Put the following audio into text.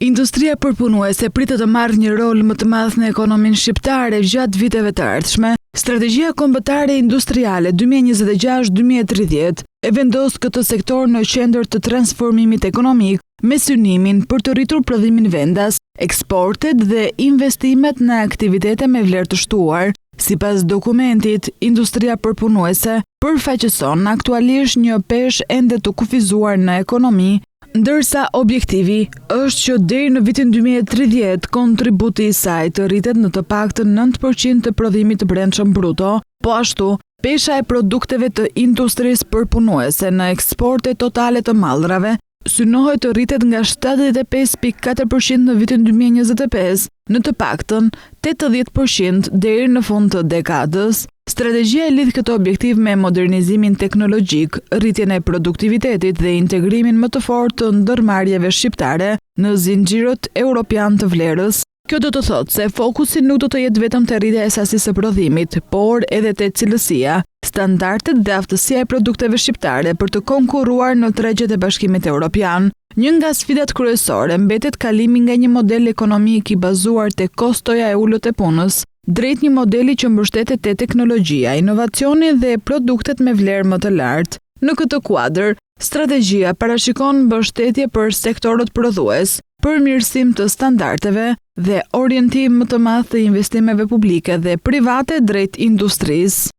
Industria përpunuese pritet të marrë një rol më të madh në ekonominë shqiptare gjatë viteve të ardhshme. Strategjia kombëtare industriale 2026-2030 e vendos këtë sektor në qendër të transformimit ekonomik me synimin për të rritur prodhimin vendas, eksportet dhe investimet në aktivitete me vlerë të shtuar. Sipas dokumentit, industria përpunuese përfaqëson aktualisht një peshë ende të kufizuar në ekonomi, ndërsa objektivi është që deri në vitin 2030 kontributi i saj të rritet në të paktën 9% të prodhimit të brendshëm bruto, po ashtu pesha e produkteve të industrisë përpunuese në eksporte totale të mallrave synohet të rritet nga 75.4% në vitin 2025 në të paktën 80% deri në fund të dekadës. Strategjia e lidh këtë objektiv me modernizimin teknologjik, rritjen e produktivitetit dhe integrimin më të fortë të ndërmarrjeve shqiptare në zinxhirët europian të vlerës. Kjo do të thotë se fokusi nuk do të jetë vetëm te rritja e sasisë së prodhimit, por edhe te cilësia, standardet dhe aftësia e produkteve shqiptare për të konkurruar në tregjet e Bashkimit Evropian. Një nga sfidat kryesore mbetet kalimi nga një model ekonomik i bazuar te kostoja e ulët e punës drejt një modeli që mbështetet te teknologjia, inovacioni dhe produktet me vlerë më të lartë. Në këtë kuadër, strategjia parashikon mbështetje për sektorët prodhues, përmirësim të standardeve dhe orientim më të madh të investimeve publike dhe private drejt industrisë.